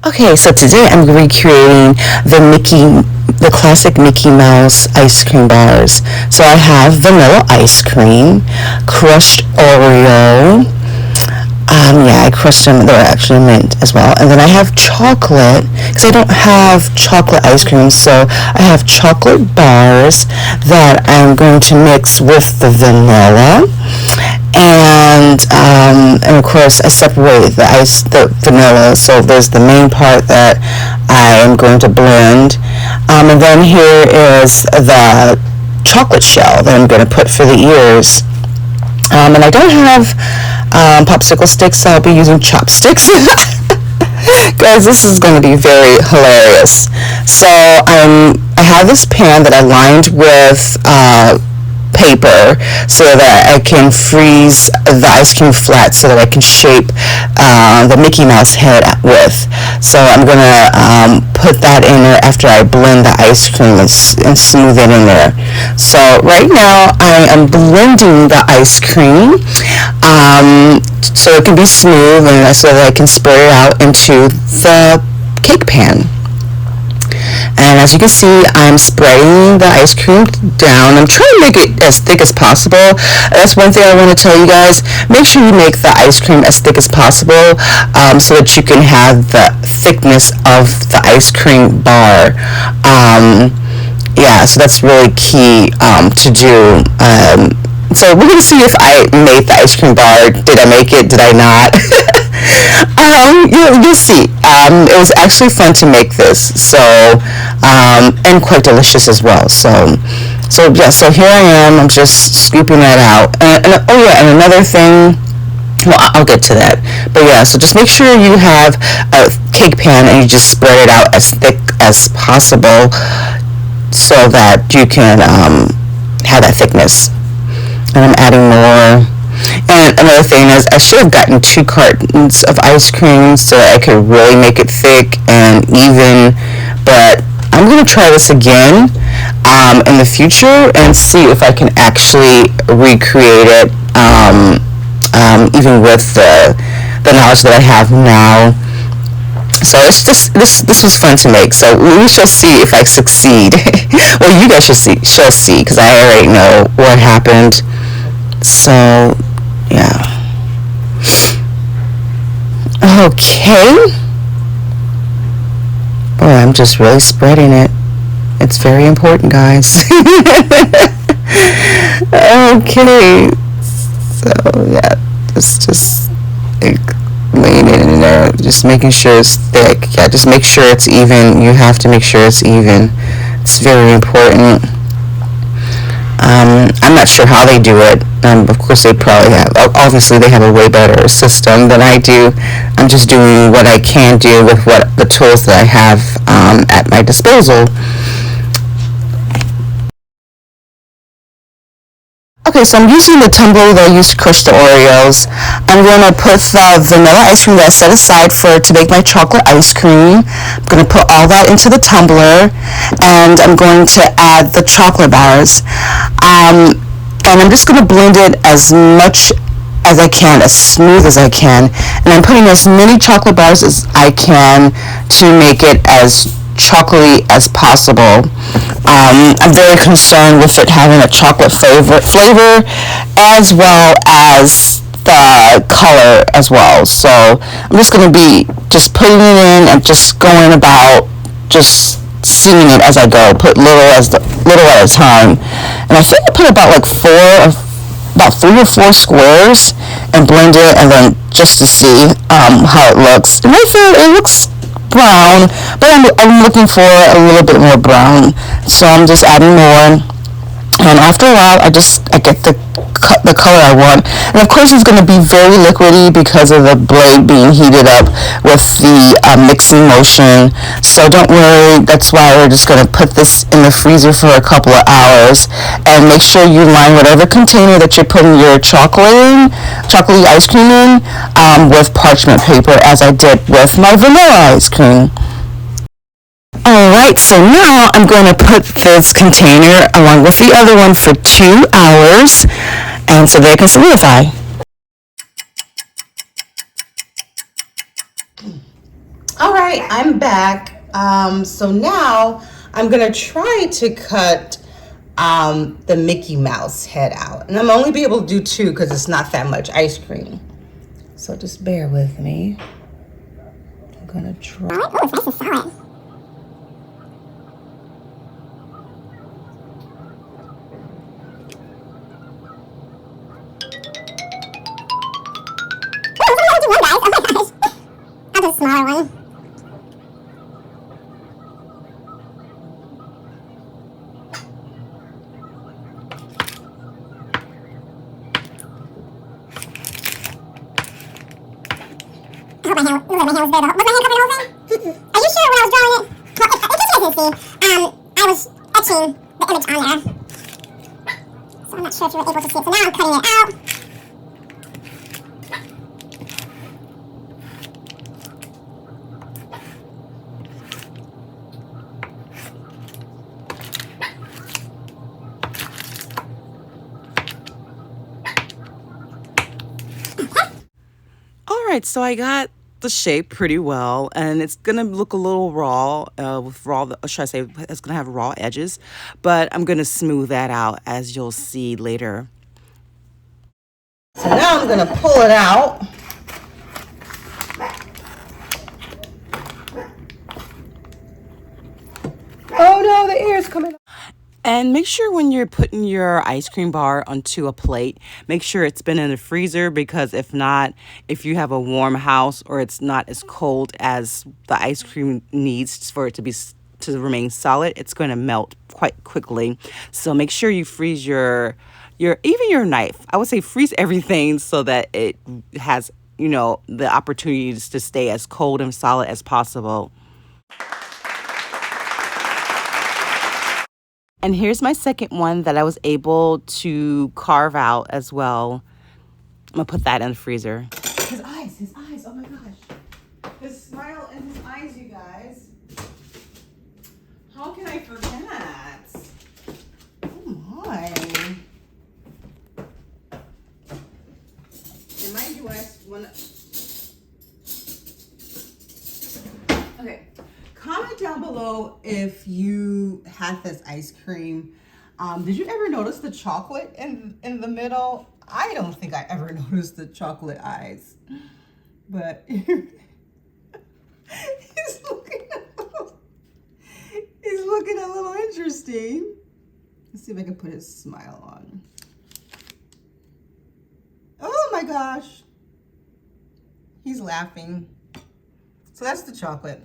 Okay, so today I'm recreating the classic Mickey Mouse ice cream bars. So I have vanilla ice cream, crushed Oreo. Yeah, I crushed them. They're actually mint as well. And then I have chocolate, because I don't have chocolate ice cream. So I have chocolate bars that I'm going to mix with the vanilla. And of course I separate the vanilla, so there's the main part that I am going to blend, and then here is the chocolate shell that I'm going to put for the ears, and I don't have popsicle sticks, so I'll be using chopsticks. Guys, this is going to be very hilarious. So I have this pan that I lined with paper so that I can freeze the ice cream flat so that I can shape the Mickey Mouse head with. So I'm going to put that in there after I blend the ice cream and smooth it in there. So right now I am blending the ice cream so it can be smooth and so that I can spread it out into the cake pan. And as you can see, I'm spreading the ice cream down. I'm trying to make it as thick as possible. That's one thing I want to tell you guys. Make sure you make the ice cream as thick as possible so that you can have the thickness of the ice cream bar. Yeah, so that's really key to do. So we're going to see if I made the ice cream bar. Did I make it? Did I not? You'll see. It was actually fun to make this, so and quite delicious as well. So here I am. I'm just scooping that out. And another thing. Well, I'll get to that. But yeah, so just make sure you have a cake pan and you just spread it out as thick as possible so that you can have that thickness. And I'm adding more. And another thing is I should have gotten 2 cartons of ice cream so that I could really make it thick and even, but I'm going to try this again in the future and see if I can actually recreate it even with the knowledge that I have now. So this was fun to make, so we shall see if I succeed. Well, you guys shall see because I already know what happened. So yeah. Okay. Boy, I'm just really spreading it. It's very important, guys. Okay. So yeah, just laying it in there, just making sure it's thick. Yeah, just make sure it's even. You have to make sure it's even. It's very important. I'm not sure how they do it. Of course, they probably have. Obviously, they have a way better system than I do. I'm just doing what I can do with the tools that I have at my disposal. Okay, so I'm using the tumbler that I used to crush the Oreos. I'm going to put the vanilla ice cream that I set aside to make my chocolate ice cream. I'm going to put all that into the tumbler, and I'm going to add the chocolate bars. And I'm just going to blend it as much as I can, as smooth as I can. And I'm putting as many chocolate bars as I can to make it as chocolatey as possible. I'm very concerned with it having a chocolate flavor as well as the color as well. So I'm just going to be just putting it in and just going about just seeing it as I go. Put little at a time. And I think I put about 3 or 4 squares and blend it, and then just to see how it looks. And I feel it looks brown, but I'm looking for a little bit more brown, so I'm just adding more, and after a while I get the color I want. And of course it's going to be very liquidy because of the blade being heated up with the mixing motion, so don't worry. That's why we're just going to put this in the freezer for a couple of hours, and make sure you line whatever container that you're putting your chocolatey ice cream in with parchment paper, as I did with my vanilla ice cream. Alright, so now I'm going to put this container along with the other one for 2 hours, and so they can solidify. All right, I'm back. So now I'm gonna try to cut the Mickey Mouse head out, and I'm only be able to do two because it's not that much ice cream. So just bear with me. I'm gonna try. Oh, it's nice and solid. Oh, guys. Oh my gosh. I'll do a smaller one. I hope my hand, looks like my hand was there. Was my hand covering the whole thing? Are you sure when I was drawing it? Well, in case you guys didn't see, I was etching the image on there. So I'm not sure if you were able to see it. So now I'm cutting it out. All right, so I got the shape pretty well, and it's gonna look a little raw with raw, should I say, it's gonna have raw edges, but I'm gonna smooth that out as you'll see later. So now I'm gonna pull it out. Oh no, the air is coming out. And make sure when you're putting your ice cream bar onto a plate, make sure it's been in the freezer, because if not, if you have a warm house or it's not as cold as the ice cream needs for it to remain solid, it's going to melt quite quickly. So make sure you freeze your even your knife. I would say freeze everything so that it has, the opportunities to stay as cold and solid as possible. And here's my second one that I was able to carve out as well. I'm gonna put that in the freezer. His eyes, oh my gosh. His smile and his eyes, you guys. How can I forget? Oh my. And mind you, okay. Comment down below if you had this ice cream. Did you ever notice the chocolate in the middle? I don't think I ever noticed the chocolate eyes, but he's looking a little interesting. Let's see if I can put his smile on. Oh my gosh, he's laughing. So that's the chocolate.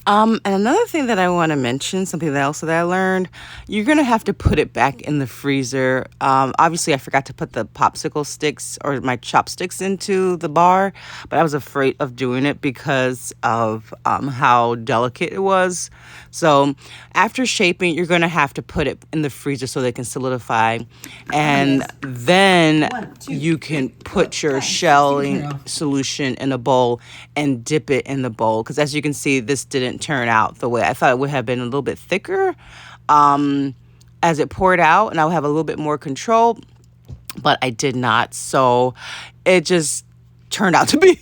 And another thing that I want to mention, something else that I learned, you're going to have to put it back in the freezer. Obviously, I forgot to put the popsicle sticks or my chopsticks into the bar, but I was afraid of doing it because of how delicate it was. So after shaping, you're going to have to put it in the freezer so they can solidify. And then you can put your shelling solution in a bowl and dip it in the bowl. Because as you can see, this didn't turn out the way I thought it would have been, a little bit thicker as it poured out, and I would have a little bit more control, but I did not. So it just turned out to be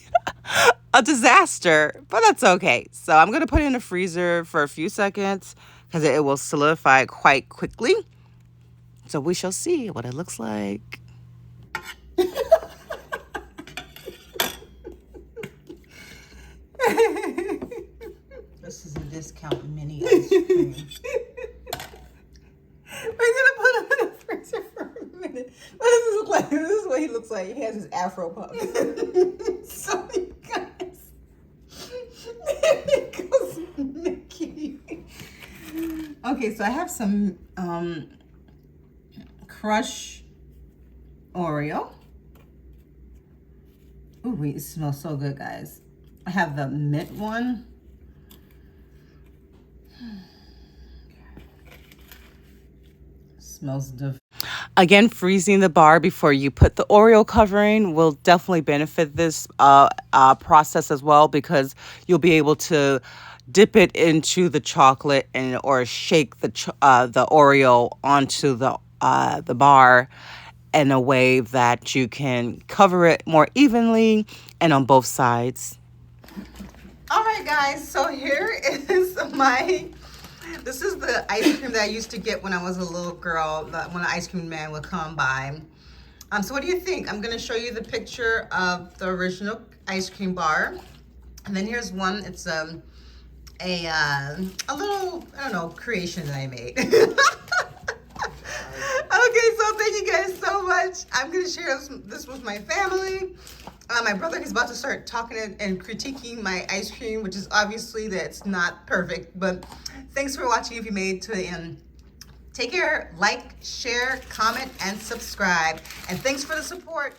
a disaster, but that's okay. So I'm going to put it in the freezer for a few seconds because it will solidify quite quickly. So we shall see what it looks like. This is a discount mini ice cream. We're gonna put him in the freezer for a minute. What does this look like? This is what he looks like. He has his afro puffs. So you guys, there goes Mickey. Okay, so I have some crushed Oreo. Ooh, it smells so good, guys. I have the mint one. Smells different. Again, freezing the bar before you put the Oreo covering will definitely benefit this process as well, because you'll be able to dip it into the chocolate and or shake the Oreo onto the bar in a way that you can cover it more evenly and on both sides. All right, guys, so here is this is the ice cream that I used to get when I was a little girl, when the ice cream man would come by. So what do you think? I'm gonna show you the picture of the original ice cream bar. And then here's one, it's a little, I don't know, creation that I made. Okay, so thank you guys so much. I'm gonna share this with my family. My brother, he's about to start talking and critiquing my ice cream, which is obviously that's not perfect, but thanks for watching if you made it to the end. Take care, like, share, comment, and subscribe. And thanks for the support.